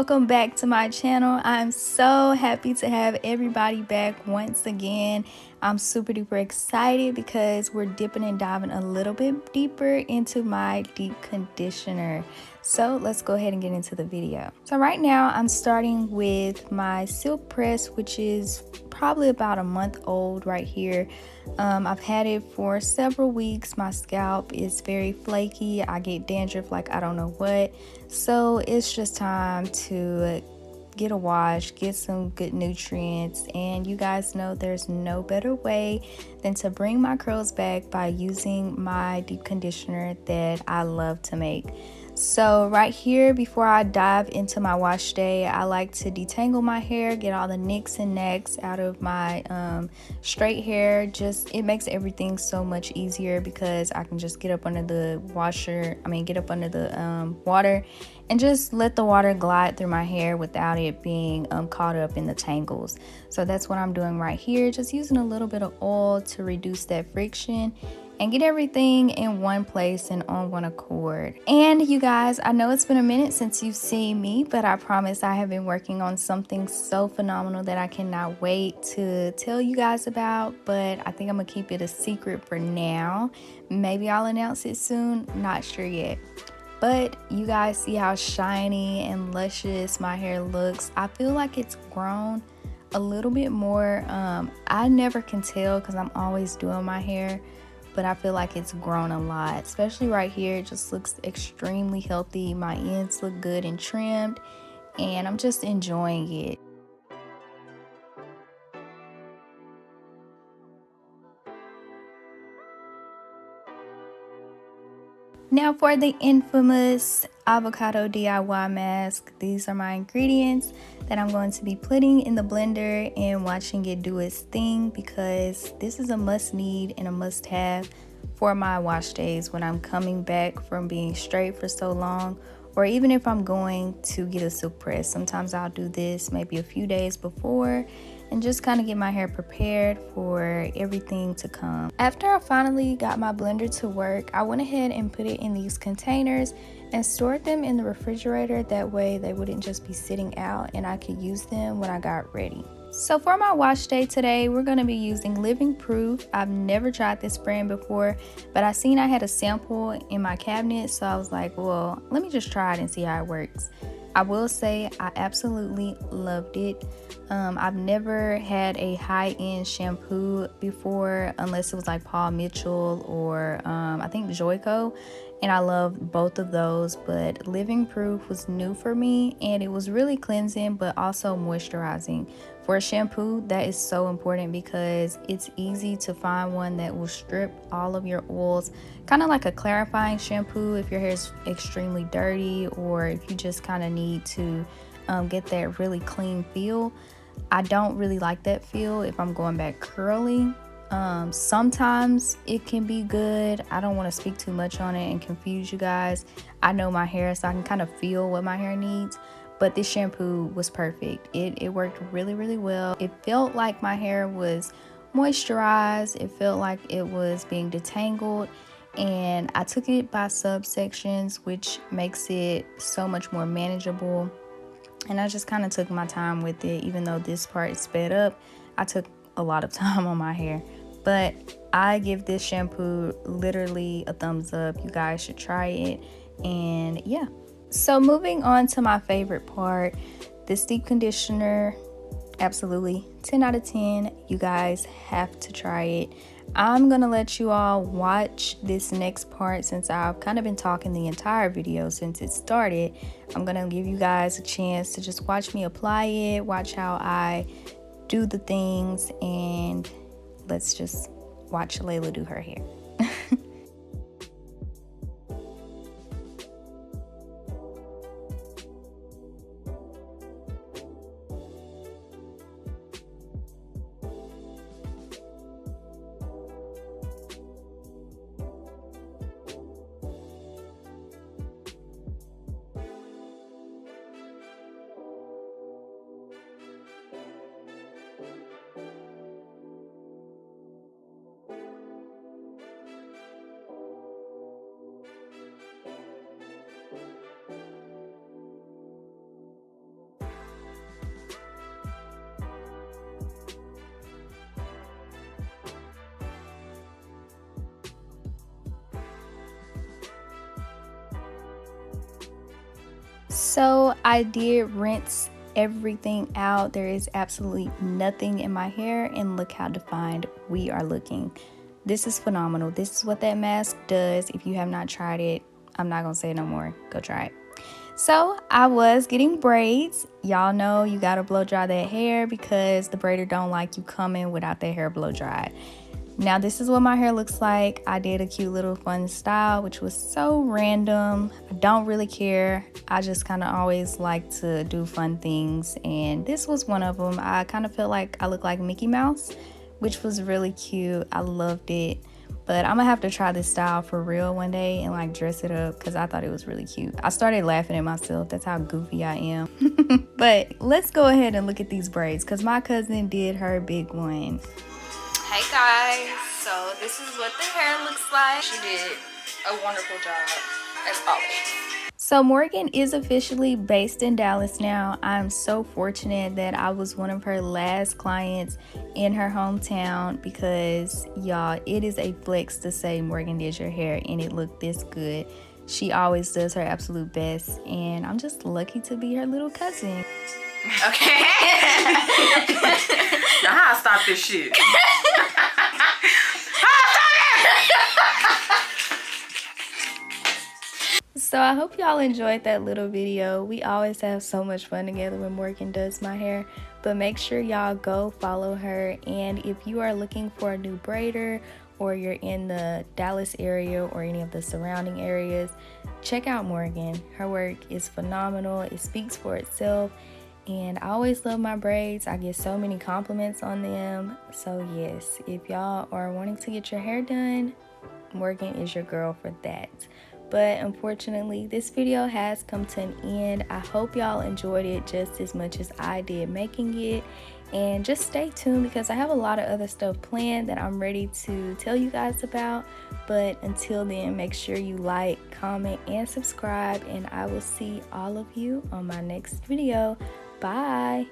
welcome back to my channel. I'm so happy to have everybody back once again. I'm super duper excited because we're dipping and diving a little bit deeper into my deep conditioner. So let's go ahead and get into the video. So right now I'm starting with my silk press, which is probably about a month old right here. I've had it for several weeks. My scalp is very flaky. I get dandruff like I don't know what. So it's just time to get a wash, get some good nutrients, and you guys know there's no better way than to bring my curls back by using my deep conditioner that I love to make. So right here, before I dive into my wash day, I like to detangle my hair, get all the nicks and knacks out of my straight hair. It makes everything so much easier because I can just get up under the water and just let the water glide through my hair without it being caught up in the tangles. So that's what I'm doing right here, just using a little bit of oil to reduce that friction and get everything in one place and on one accord. And you guys, I know it's been a minute since you've seen me, but I promise I have been working on something so phenomenal that I cannot wait to tell you guys about, but I think I'm gonna keep it a secret for now. Maybe I'll announce it soon, not sure yet. But you guys see how shiny and luscious my hair looks. I feel like it's grown a little bit more. I never can tell because I'm always doing my hair, but I feel like it's grown a lot, especially right here. It just looks extremely healthy. My ends look good and trimmed, and I'm just enjoying it. Now for the infamous avocado DIY mask, these are my ingredients that I'm going to be putting in the blender and watching it do its thing, because this is a must need and a must have for my wash days when I'm coming back from being straight for so long, or even if I'm going to get a silk press. Sometimes I'll do this maybe a few days before and just kind of get my hair prepared for everything to come. After I finally got my blender to work, I went ahead and put it in these containers and stored them in the refrigerator. That way they wouldn't just be sitting out and I could use them when I got ready. So for my wash day today, we're going to be using Living Proof. I've never tried this brand before, but I seen I had a sample in my cabinet, so I was like, well, let me just try it and see how it works. I will say I absolutely loved it. I've never had a high-end shampoo before, unless it was like Paul Mitchell or I think Joico, and I love both of those, but Living Proof was new for me, and it was really cleansing but also moisturizing. For a shampoo, that is so important because it's easy to find one that will strip all of your oils, kind of like a clarifying shampoo if your hair is extremely dirty, or if you just kind of need to get that really clean feel. I don't really like that feel if I'm going back curly. Sometimes it can be good. I don't want to speak too much on it and confuse you guys. I know my hair, so I can kind of feel what my hair needs. But this shampoo was perfect. It worked really, really well. It felt like my hair was moisturized. It felt like it was being detangled. And I took it by subsections, which makes it so much more manageable. And I just kind of took my time with it. Even though this part is sped up, I took a lot of time on my hair. But I give this shampoo literally a thumbs up. You guys should try it. And yeah. So moving on to my favorite part, this deep conditioner. Absolutely 10 out of 10. You guys have to try it. I'm gonna let you all watch this next part since I've kind of been talking the entire video since it started. I'm gonna give you guys a chance to just watch me apply it, watch how I do the things, and let's just watch Layla do her hair. So I did rinse everything out. There is absolutely nothing in my hair, and look how defined we are looking. This is phenomenal. This is what that mask does. If you have not tried it, I'm not gonna say it no more. Go try it. So I was getting braids. Y'all know you gotta blow dry that hair because the braider don't like you coming without that hair blow dried. Now this is what my hair looks like. I did a cute little fun style, which was so random. I don't really care. I just kind of always like to do fun things, and this was one of them. I kind of felt like I looked like Mickey Mouse, which was really cute. I loved it. But I'm gonna have to try this style for real one day and like dress it up because I thought it was really cute. I started laughing at myself. That's how goofy I am. But let's go ahead and look at these braids because my cousin did her big one. Hey guys, so this is what the hair looks like. She did a wonderful job, as always. So Morgan is officially based in Dallas now. I'm so fortunate that I was one of her last clients in her hometown because, y'all, it is a flex to say Morgan did your hair and it looked this good. She always does her absolute best, and I'm just lucky to be her little cousin. Okay. Now how I stop this shit? So I hope y'all enjoyed that little video. We always have so much fun together when Morgan does my hair. But make sure y'all go follow her. And if you are looking for a new braider, or you're in the Dallas area or any of the surrounding areas, check out Morgan. Her work is phenomenal. It speaks for itself. And I always love my braids. I get so many compliments on them. So yes, if y'all are wanting to get your hair done, Morgan is your girl for that. But unfortunately, this video has come to an end. I hope y'all enjoyed it just as much as I did making it. And just stay tuned because I have a lot of other stuff planned that I'm ready to tell you guys about. But until then, make sure you like, comment, and subscribe. And I will see all of you on my next video. Bye.